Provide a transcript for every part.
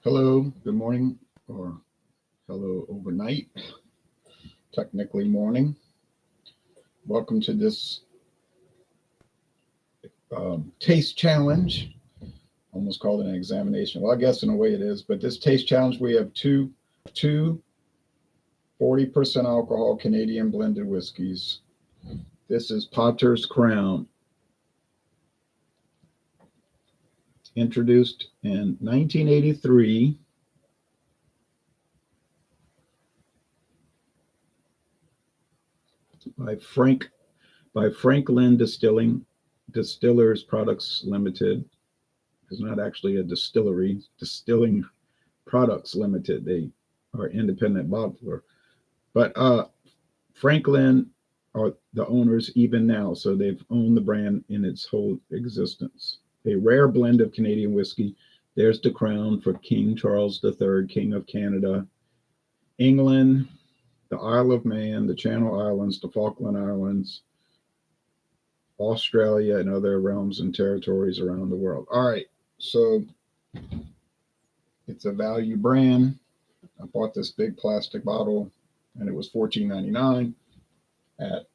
Hello, good morning, or hello overnight, technically morning. Welcome to this taste challenge. Almost called it an examination. Well, I guess in a way it is, but this taste challenge, we have two 40% alcohol Canadian blended whiskeys. This is Potter's Crown, introduced in 1983 by Frank-Lin Distillers Products Limited. It's not actually a distillery, Distilling Products Limited. They are independent bottler. But Frank-Lin are the owners even now, so they've owned the brand in its whole existence. A rare blend of Canadian whiskey. There's the crown for King Charles III, King of Canada, England, the Isle of Man, the Channel Islands, the Falkland Islands, Australia, and other realms and territories around the world. All right, so it's a value brand. I bought this big plastic bottle, and it was $14.99 at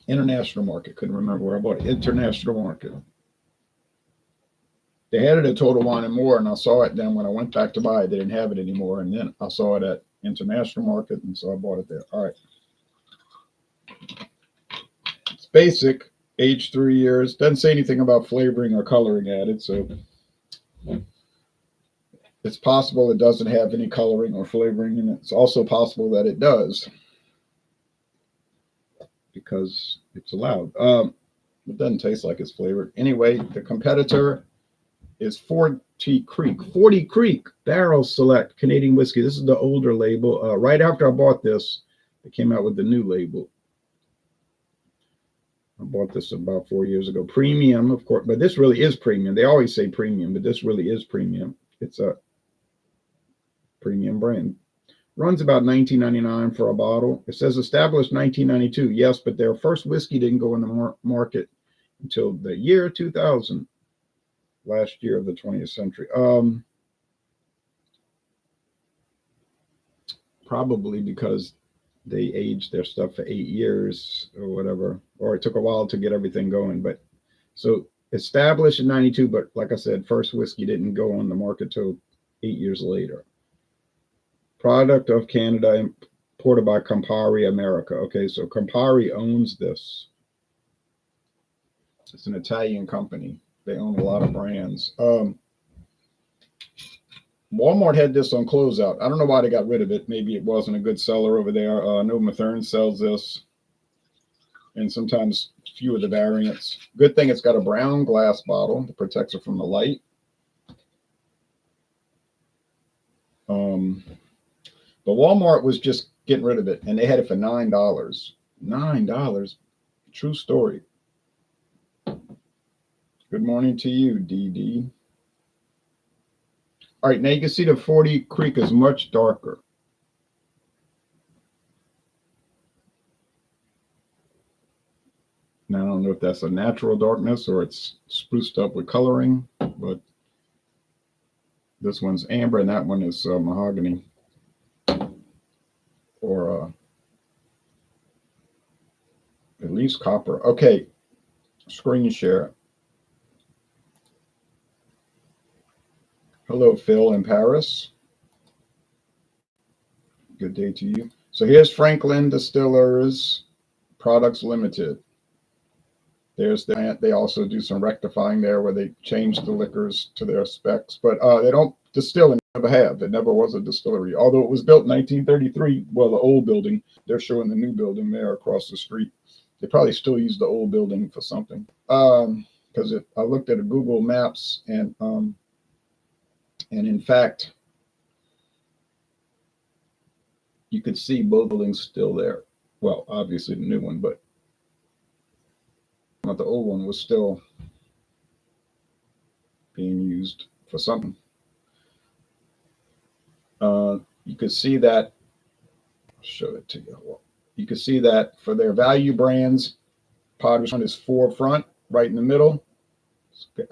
International Market. Couldn't remember where I bought it. International Market. They had it at Total Wine and More, and I saw it then when I went back to buy it. They didn't have it anymore, and then I saw it at International Market, and so I bought it there. All right. It's basic, aged 3 years. Doesn't say anything about flavoring or coloring added, so it's possible it doesn't have any coloring or flavoring, and it's also possible that it does because it's allowed. It doesn't taste like it's flavored. Anyway, the competitor is 40 Creek Barrel Select Canadian Whiskey. This is the older label. Right after I bought this, they came out with the new label. I bought this about 4 years ago. Premium, of course, but this really is premium. They always say premium, but this really is premium. It's a premium brand. Runs about $19.99 for a bottle. It says established 1992. Yes, but their first whiskey didn't go in the market until the year 2000, last year of the 20th century. Probably because they aged their stuff for 8 years or whatever, or it took a while to get everything going. But so established in 92, but like I said, first whiskey didn't go on the market till 8 years later. Product of Canada, imported by Campari America. Okay, so Campari owns this. It's an Italian company. They own a lot of brands. Walmart had this on closeout. I don't know why they got rid of it. Maybe it wasn't a good seller over there. I know Mathern sells this, and sometimes a few of the variants. Good thing it's got a brown glass bottle that protects it from the light. But Walmart was just getting rid of it, and they had it for $9. $9. True story. Good morning to you, DD. All right, now you can see the 40 Creek is much darker. Now, I don't know if that's a natural darkness or it's spruced up with coloring, but this one's amber and that one is mahogany or at least copper. Okay, screen share. Hello, Phil in Paris. Good day to you. So here's Frank-Lin Distillers Products Limited. There's the, they also do some rectifying there where they change the liquors to their specs, but they don't distill and never have. It never was a distillery, although it was built in 1933. Well, the old building, they're showing the new building there across the street. They probably still use the old building for something. Because I looked at a Google Maps and in fact, you could see both buildings still there. Well, obviously the new one, but the old one was still being used for something. You could see that. I'll show it to you. You could see that for their value brands, Padres on his forefront, right in the middle.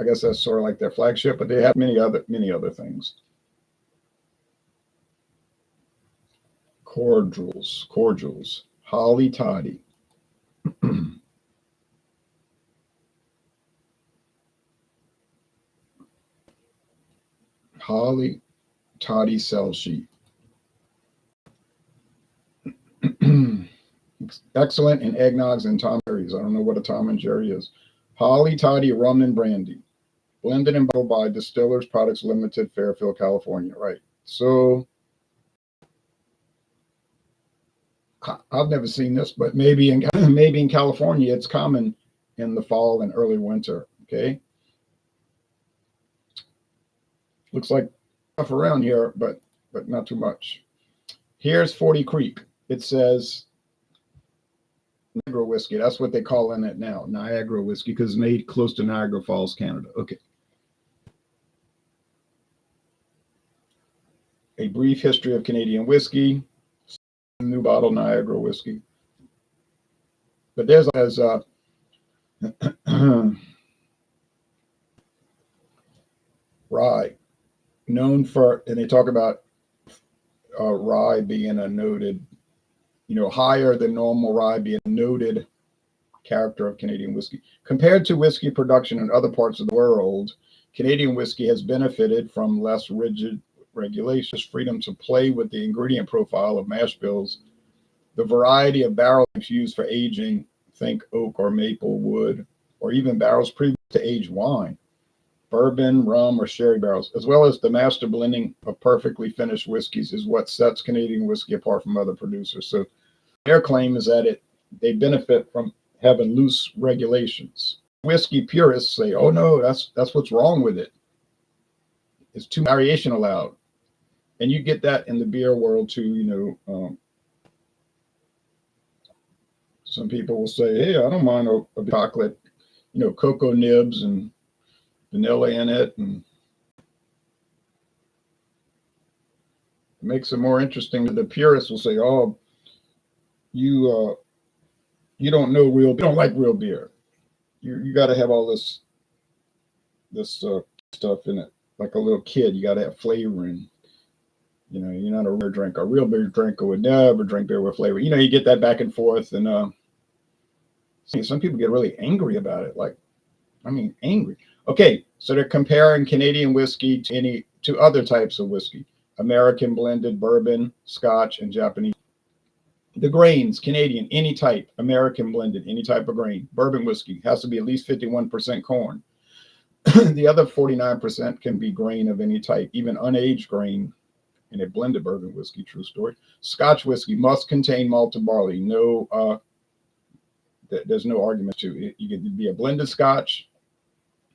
I guess that's sort of like their flagship, but they have many other things. Cordials, Holly Toddy. Holly Toddy sell sheet. Excellent in eggnogs and Tom Jerry's. I don't know what a Tom and Jerry is. Holly Toddy rum and brandy. Blended and bottled by Distillers Products Limited, Fairfield, California. Right. So I've never seen this, but maybe in California it's common in the fall and early winter. Okay. Looks like stuff around here, but not too much. Here's 40 Creek. It says Niagara whiskey. That's what they call in it now. Niagara whiskey, because it's made close to Niagara Falls, Canada. Okay. A brief history of Canadian whiskey. New bottle Niagara whiskey. But there's rye, known for, and they talk about rye being a noted, higher than normal rye being a noted character of Canadian whiskey. Compared to whiskey production in other parts of the world, Canadian whiskey has benefited from less rigid regulations, freedom to play with the ingredient profile of mash bills, the variety of barrels used for aging, think oak or maple wood, or even barrels previous to aged wine, bourbon, rum, or sherry barrels, as well as the master blending of perfectly finished whiskeys is what sets Canadian whiskey apart from other producers. So their claim is that they benefit from having loose regulations. Whiskey purists say, oh no, that's what's wrong with it. It's too variation allowed. And you get that in the beer world too, some people will say, hey, I don't mind a chocolate, cocoa nibs and vanilla in it, and it makes it more interesting. The purists will say, oh, you don't know you don't like real beer. You got to have all this stuff in it. Like a little kid, you got to have flavor, and you're not a beer drinker. A real beer drinker would never drink beer with flavor. You get that back and forth, and some people get really angry about it. Angry. Okay, so they're comparing Canadian whiskey to other types of whiskey: American blended, bourbon, Scotch, and Japanese. The grains: Canadian, any type; American blended, any type of grain. Bourbon whiskey has to be at least 51% corn. The other 49% can be grain of any type, even unaged grain in a blended bourbon whiskey. True story. Scotch whiskey must contain malted barley. There's no argument to it. You could be a blended Scotch,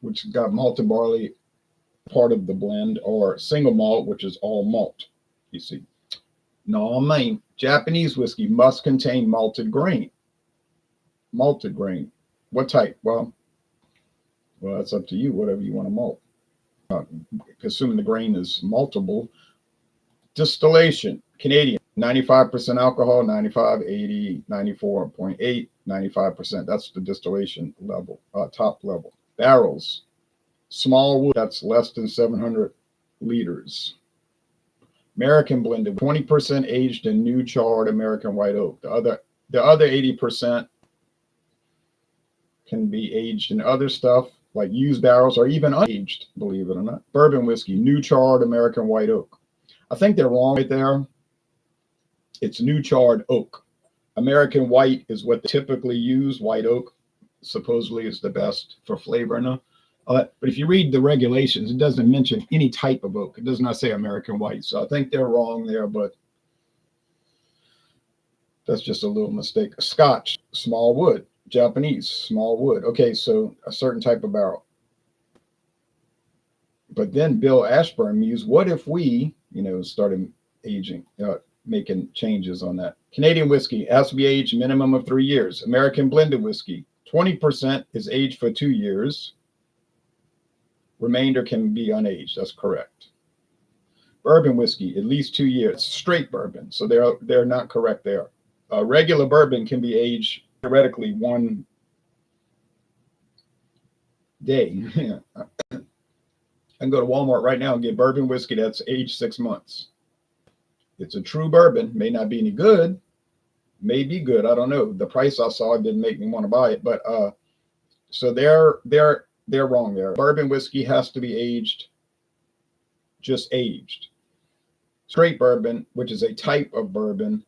which has got malted barley part of the blend, or single malt, which is all malt. You see. No, Japanese whiskey must contain malted grain. Malted grain. What type? Well, that's up to you. Whatever you want to malt. Assuming the grain is maltable. Distillation. Canadian. 95% alcohol, 95, 80, 94.8, 95%. That's the distillation level, top level. Barrels. Small wood, that's less than 700 liters. American blended, 20% aged in new charred American white oak. The other 80% can be aged in other stuff like used barrels or even unaged, believe it or not. Bourbon whiskey, new charred American white oak. I think they're wrong right there. It's new charred oak. American white is what they typically use. White oak supposedly is the best for flavor. But if you read the regulations, it doesn't mention any type of oak. It does not say American white. So I think they're wrong there, but that's just a little mistake. Scotch, small wood. Japanese, small wood. Okay, so a certain type of barrel. But then Bill Ashburn mused, what if we, started aging, making changes on that. Canadian whiskey has to be aged minimum of 3 years. American blended whiskey, 20% is aged for 2 years. Remainder can be unaged. That's correct. Bourbon whiskey, at least 2 years. Straight bourbon, so they're not correct there. Regular bourbon can be aged theoretically 1 day. I can go to Walmart right now and get bourbon whiskey that's aged 6 months. It's a true bourbon. May not be any good. May be good. I don't know. The price I saw didn't make me want to buy it, but so they're wrong there. Bourbon whiskey has to be aged, just aged. Straight bourbon, which is a type of bourbon,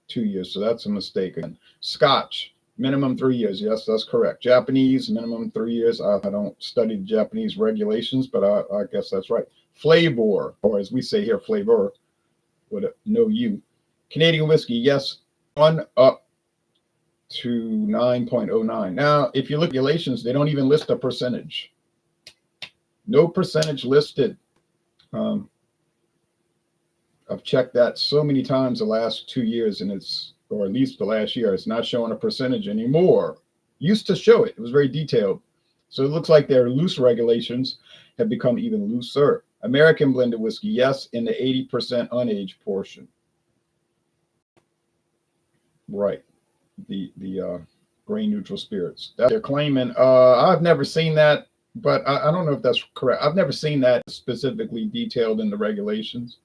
2 years. So that's a mistake. Again, Scotch, minimum 3 years. Yes, that's correct. Japanese, minimum 3 years. I don't study the Japanese regulations, but I guess that's right. Flavor, or as we say here, flavor, with a no U. Canadian whiskey, yes, on up to 9.09. Now, if you look at regulations, they don't even list a percentage. No percentage listed. I've checked that so many times the last 2 years, and or at least the last year, it's not showing a percentage anymore. Used to show it. It was very detailed. So it looks like their loose regulations have become even looser. American blended whiskey, yes, in the 80% unaged portion. Right. The grain neutral spirits that they're claiming. I've never seen that, but I don't know if that's correct. I've never seen that specifically detailed in the regulations.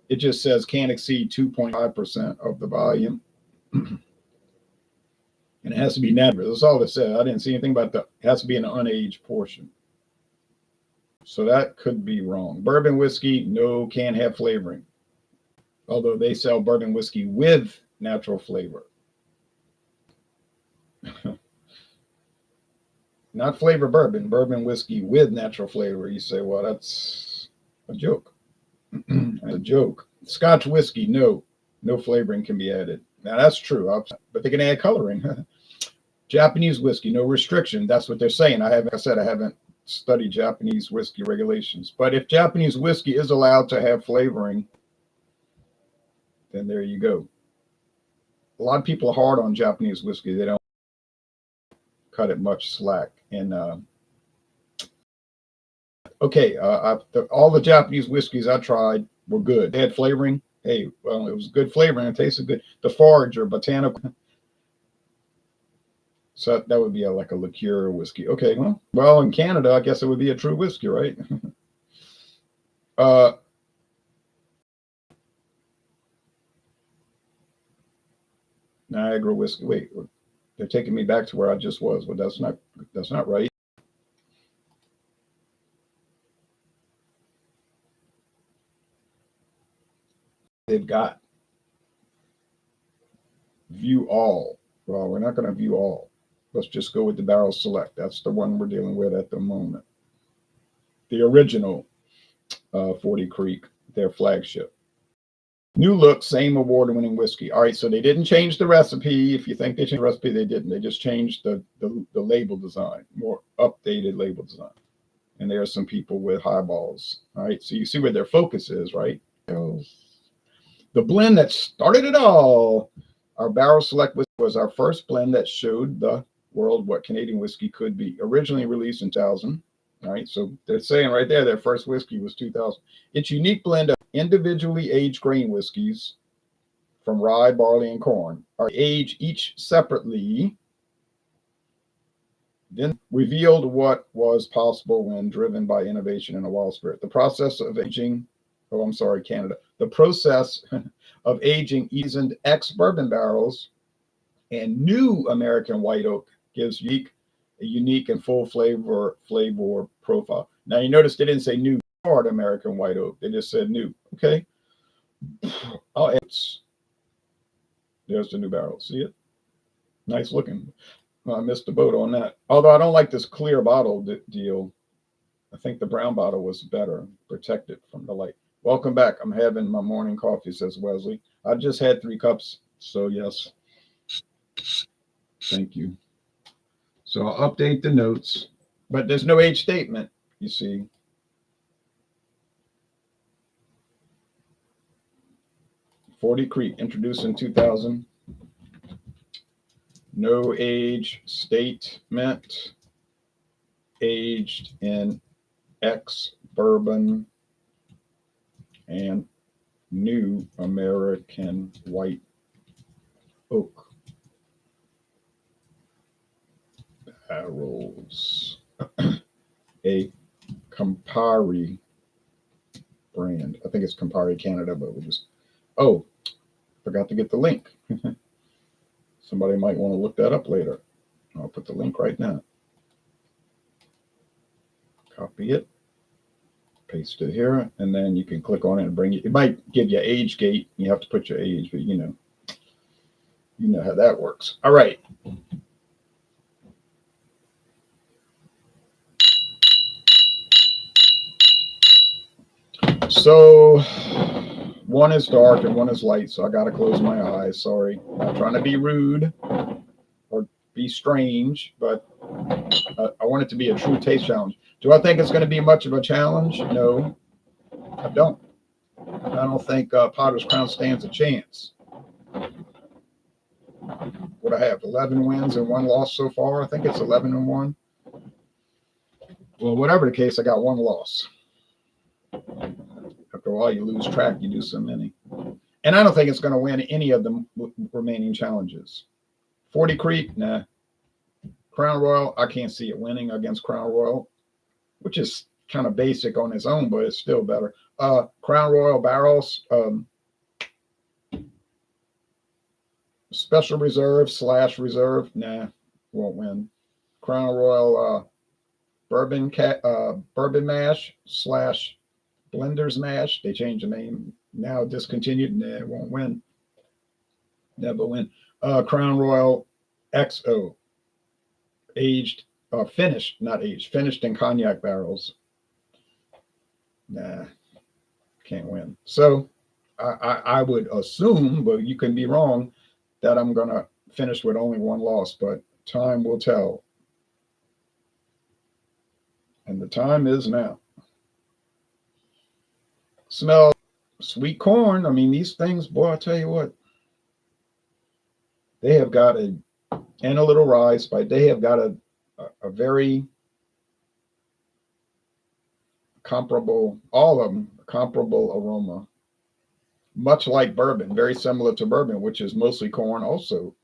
It just says can't exceed 2.5% of the volume. And it has to be natural. That's all it said. I didn't see anything about it has to be in an unaged portion. So that could be wrong. Bourbon whiskey, no, can't have flavoring. Although they sell bourbon whiskey with natural flavor. Not flavor bourbon, bourbon whiskey with natural flavor. You say, well, that's a joke. A joke. Scotch whiskey, no flavoring can be added. Now that's true, but they can add coloring. Japanese whiskey, no restriction. That's what they're saying. I haven't studied Japanese whiskey regulations. But if Japanese whiskey is allowed to have flavoring, then there you go. A lot of people are hard on Japanese whiskey. They don't cut it much slack. And all the Japanese whiskeys I tried were good. They had flavoring. Hey, well, it was good flavoring. It tasted good. The forage or botanical. So that would be like a liqueur whiskey. Okay, well, in Canada, I guess it would be a true whiskey, right? Niagara whiskey. Wait, they're taking me back to where I just was, but that's not right. They've got view all. Well, we're not going to view all. Let's just go with the Barrel Select. That's the one we're dealing with at the moment. The original 40 Creek, their flagship. New look, same award-winning whiskey. All right, so they didn't change the recipe. If you think they changed the recipe, they didn't. They just changed the label design, more updated label design. And there are some people with highballs. All right, so you see where their focus is, right? The blend that started it all. Our Barrel Select was our first blend that showed the world what Canadian whiskey could be. Originally released in 2000. All right, so they're saying right there their first whiskey was 2000. Its unique blend of individually aged grain whiskeys from rye, barley, and corn are aged each separately, then revealed what was possible when driven by innovation in a wild spirit. The process of aging, Canada. The process of aging seasoned ex-bourbon barrels and new American white oak gives a unique and full flavor profile. Now you notice they didn't say new hard American white oak. They just said new. Okay. There's the new barrel. See it? Nice looking. I missed the boat on that. Although I don't like this clear bottle deal. I think the brown bottle was better, protected from the light. Welcome back. I'm having my morning coffee, says Wesley. I just had 3 cups, so yes. Thank you. So I'll update the notes, but there's no age statement, you see. Forty Creek, introduced in 2000. No age statement. Aged in ex-bourbon and new American white oak barrels. a Campari brand. I think it's Campari Canada, but we'll just, oh, forgot to get the link. Somebody might want to look that up later. I'll put the link right now. Copy it, paste it here, and then you can click on it and bring it. It might give you age gate. You have to put your age, but you know how that works. All right. So one is dark and one is light, so I got to close my eyes. Sorry. Not trying to be rude or be strange, but I want it to be a true taste challenge. Do I think it's going to be much of a challenge? No, I don't. I don't think Potter's Crown stands a chance. What I have, 11 wins and 1 loss so far. I think it's 11-1. Well, whatever the case, I got 1 loss. After a while, you lose track. You do so many. And I don't think it's going to win any of the remaining challenges. 40 Creek, nah. Crown Royal, I can't see it winning against Crown Royal, which is kind of basic on its own, but it's still better. Crown Royal Barrels, Special Reserve / Reserve, nah, won't win. Crown Royal Bourbon Mash / Blender's Mash, they changed the name, now discontinued, nah, won't win. Never win. Crown Royal XO, aged, finished, not aged, finished in cognac barrels. Nah, can't win. So I would assume, but you can be wrong, that I'm going to finish with only 1 loss, but time will tell. And the time is now. Smell sweet corn. I mean, these things, boy, I tell you what, they have got and a little rye spice. They have got a very comparable, all of them, comparable aroma. Much like bourbon, very similar to bourbon, which is mostly corn also.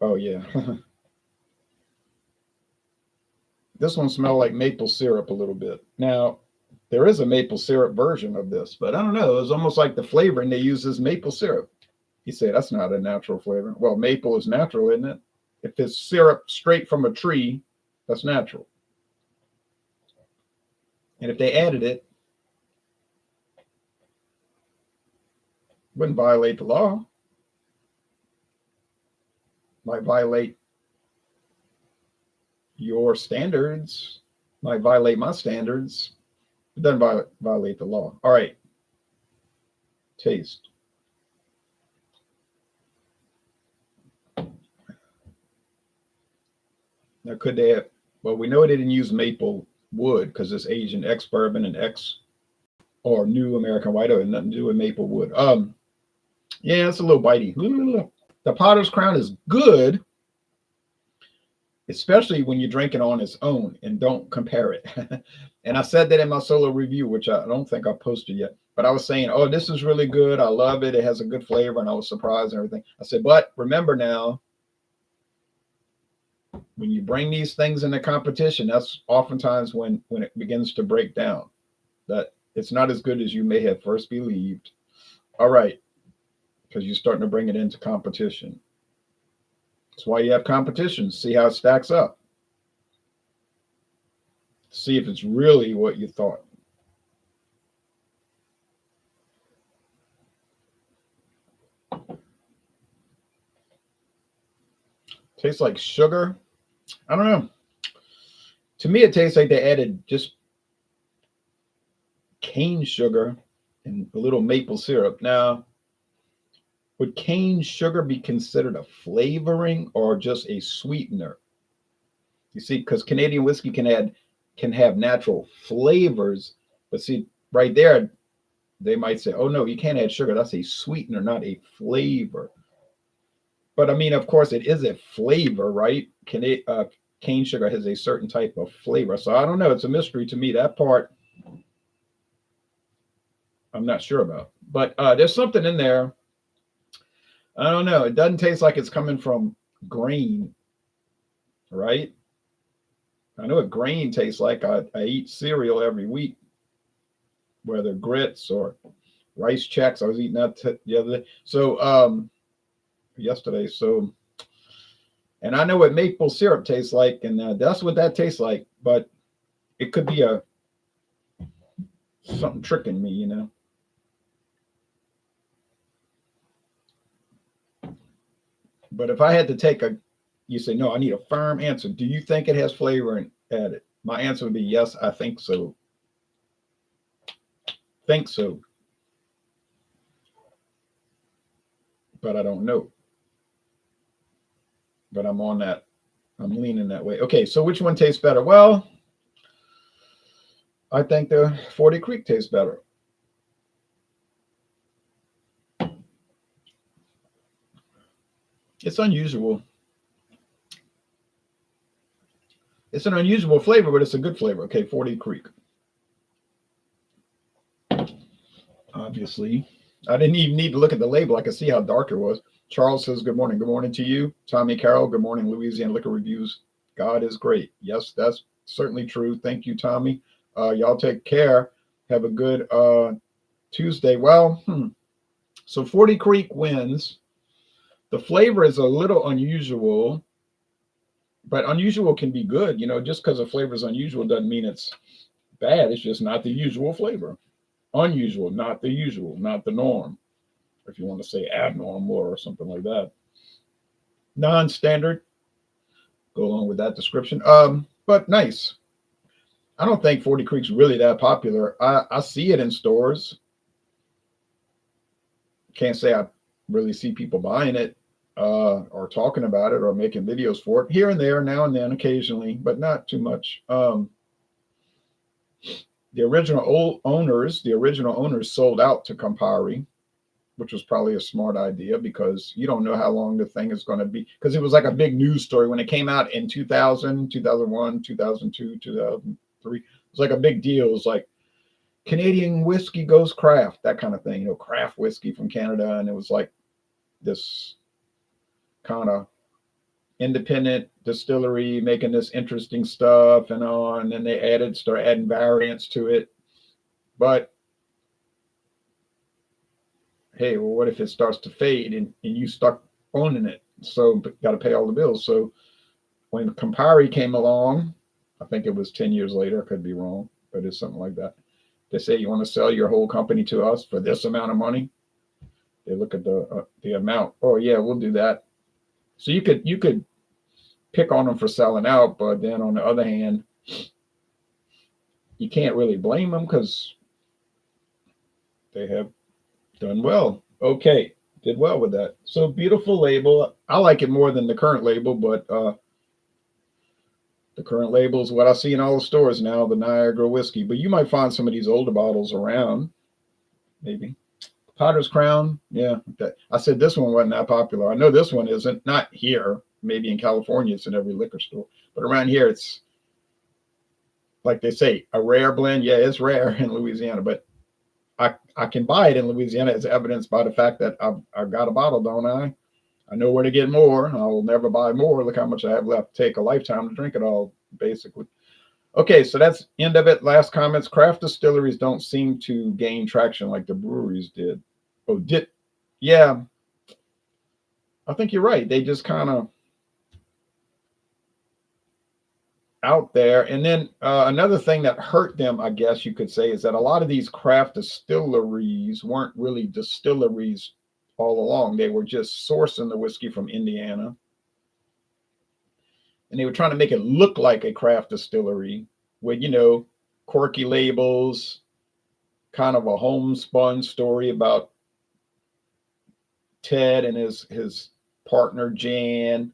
Oh, yeah. This one smells like maple syrup a little bit. Now, there is a maple syrup version of this, but I don't know. It's almost like the flavoring they use is maple syrup. You say that's not a natural flavor. Well, maple is natural, isn't it? If it's syrup straight from a tree, that's natural. And if they added it, wouldn't violate the law. Might violate your standards, might violate my standards. It doesn't violate the law. All right. Taste. Now, could they have, well, we know they didn't use maple wood because it's aged in ex-bourbon and or new American white oak, nothing to do with maple wood. Yeah, it's a little bitey. The Potter's Crown is good, especially when you drink it on its own and don't compare it. And I said that in my solo review, which I don't think I posted yet, but I was saying, oh, this is really good. I love it. It has a good flavor, and I was surprised and everything. I said, but remember now, when you bring these things into competition, that's oftentimes when it begins to break down, that it's not as good as you may have first believed. All right, because you're starting to bring it into competition. That's why you have competitions. See how it stacks up. See if it's really what you thought. Tastes like sugar. I don't know. To me, it tastes like they added just cane sugar and a little maple syrup. Now, would cane sugar be considered a flavoring or just a sweetener? You see, because Canadian whiskey can have natural flavors, but see, right there, they might say, oh no, you can't add sugar. That's a sweetener, not a flavor. But I mean, of course, it is a flavor, right? Cane sugar has a certain type of flavor. So I don't know. It's a mystery to me. That part, I'm not sure about. But there's something in there I don't know. It doesn't taste like it's coming from grain, right? I know what grain tastes like. I eat cereal every week, whether grits or rice checks. I was eating that the other day. So yesterday. So and I know what maple syrup tastes like, and that's what that tastes like. But it could be a something tricking me, you know. But if I had to take a, you say no, I need a firm answer. Do you think it has flavor and added? My answer would be yes. I think so. Think so, but I don't know. But I'm on that. I'm leaning that way. Okay, so which one tastes better? Well, I think the 40 Creek tastes better. It's unusual. It's an unusual flavor, but it's a good flavor. Okay, 40 Creek. Obviously, I didn't even need to look at the label. I could see how dark it was. Charles says, good morning. Good morning to you. Tommy Carroll, good morning. Louisiana Liquor Reviews. God is great. Yes, that's certainly true. Thank you, Tommy. Y'all take care. Have a good Tuesday. Well, so 40 Creek wins. The flavor is a little unusual, but unusual can be good. You know, just because a flavor is unusual doesn't mean it's bad. It's just not the usual flavor. Unusual, not the usual, not the norm. If you want to say abnormal or something like that. Non-standard, go along with that description. But nice. I don't think 40 Creek's really that popular. I see it in stores. Can't say I really see people buying it or talking about it or making videos for it. Here and there, now and then, occasionally, but not too much. The original owners sold out to Campari, which was probably a smart idea because you don't know how long the thing is going to be. Because it was like a big news story when it came out in 2000, 2001, 2002, 2003. It was like a big deal. It was like Canadian whiskey goes craft, that kind of thing, you know, craft whiskey from Canada. And it was like this kind of independent distillery making this interesting stuff and on. And then they start adding variants to it. But hey, well, what if it starts to fade and you stuck owning it? So got to pay all the bills. So when Campari came along, I think it was 10 years later, I could be wrong, but it's something like that. They say, you want to sell your whole company to us for this amount of money? They look at the amount. Oh yeah, we'll do that. So you could pick on them for selling out, but then on the other hand, you can't really blame them because they have done well. Okay, did well with that. So beautiful label. I like it more than the current label, but the current label is what I see in all the stores now, the Niagara whiskey. But you might find some of these older bottles around, maybe. Potter's Crown, yeah. I said this one wasn't that popular. I know this one isn't. Not here. Maybe in California, it's in every liquor store. But around here, it's like they say, a rare blend. Yeah, it's rare in Louisiana, but I can buy it in Louisiana as evidenced by the fact that I've got a bottle, don't I? I know where to get more. I will never buy more. Look how much I have left. Take a lifetime to drink it all, basically. Okay, so that's end of it. Last comments. Craft distilleries don't seem to gain traction like the breweries did. Oh, did yeah. I think you're right. They just kind of out there. And then another thing that hurt them, I guess you could say, is that a lot of these craft distilleries weren't really distilleries all along. They were just sourcing the whiskey from Indiana. And they were trying to make it look like a craft distillery with, you know, quirky labels, kind of a homespun story about Ted and his partner Jan.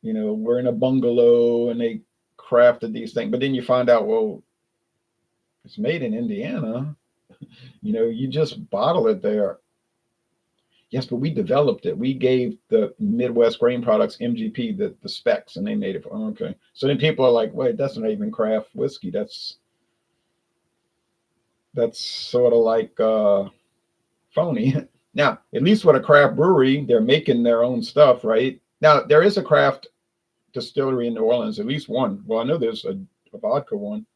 You know, we're in a bungalow and they crafted these things. But then you find out, well, it's made in Indiana. You know, you just bottle it there. Yes, but we developed it. We gave the Midwest Grain Products, MGP, the specs, and they made it. Okay. So then people are like, wait, that's not even craft whiskey. That's sort of like phony. Now, at least with a craft brewery, they're making their own stuff, right? Now, there is a craft distillery in New Orleans, at least one. Well, I know there's a vodka one.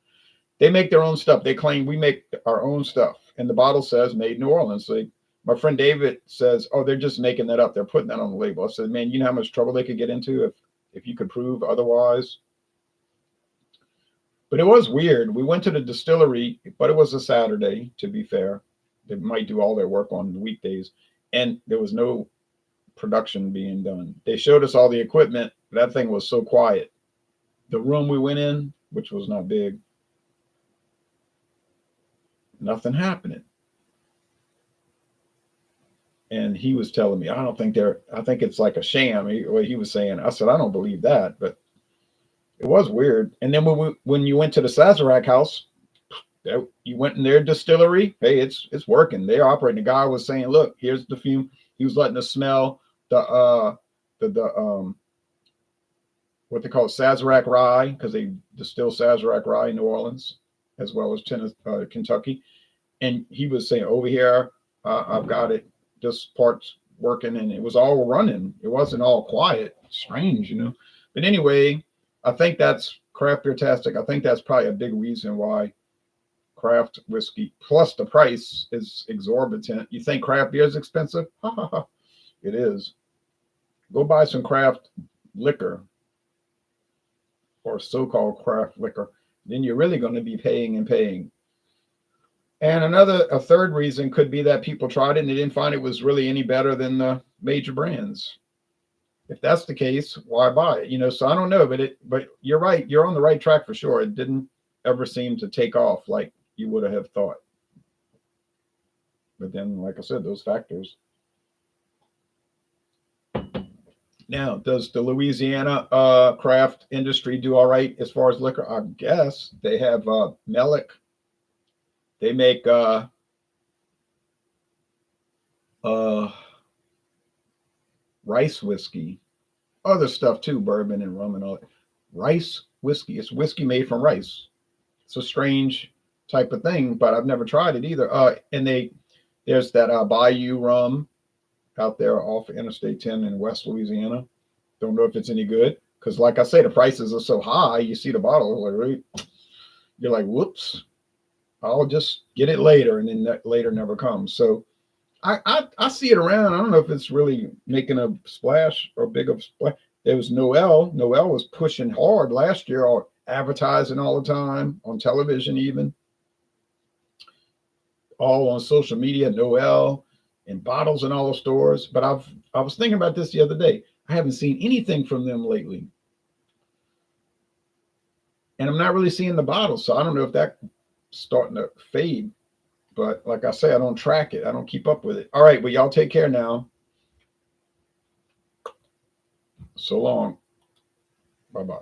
They make their own stuff. They claim we make our own stuff, and the bottle says "Made New Orleans." So my friend David says, "Oh, they're just making that up. They're putting that on the label." I said, "Man, you know how much trouble they could get into if you could prove otherwise." But it was weird. We went to the distillery, but it was a Saturday. To be fair, they might do all their work on the weekdays, and there was no production being done. They showed us all the equipment. That thing was so quiet. The room we went in, which was not big, nothing happening. And he was telling me, I don't think I think it's like a sham. What he was saying. I said, I don't believe that, but it was weird. And then when you went to the Sazerac house, you went in their distillery. Hey, it's working. They're operating. The guy was saying, look, here's the fume. He was letting us smell the what they call Sazerac rye, because they distill Sazerac rye in New Orleans as well as Kentucky. And he was saying, over here, I've got it. This part's working, and it was all running. It wasn't all quiet. Strange, you know. But anyway, I think that's craft beer tastic. I think that's probably a big reason why craft whiskey, plus the price, is exorbitant. You think craft beer is expensive? Ha ha ha. It is. Go buy some craft liquor, or so-called craft liquor. Then you're really going to be paying and paying. And a third reason could be that people tried it and they didn't find it was really any better than the major brands. If that's the case, why buy it? You know, so I don't know, but you're right. You're on the right track for sure. It didn't ever seem to take off like you would have thought. But then, like I said, those factors. Now, does the Louisiana craft industry do all right as far as liquor? I guess they have Melick. They make rice whiskey, other stuff too, bourbon and rum and all that. Rice whiskey. It's whiskey made from rice. It's a strange type of thing, but I've never tried it either. And there's that Bayou rum out there off Interstate 10 in West Louisiana. Don't know if it's any good, because like I say, the prices are so high. You see the bottle, you're like, whoops, I'll just get it later, and then that later never comes. So I see it around. I don't know if it's really making a splash or big of a splash. There was Noel. Noel was pushing hard last year, or advertising all the time on television, even all on social media. Noel in bottles in all the stores. But I was thinking about this the other day. I haven't seen anything from them lately, and I'm not really seeing the bottles. So I don't know if that's starting to fade. But like I say, I don't track it. I don't keep up with it. All right, well, y'all take care now. So long. Bye-bye.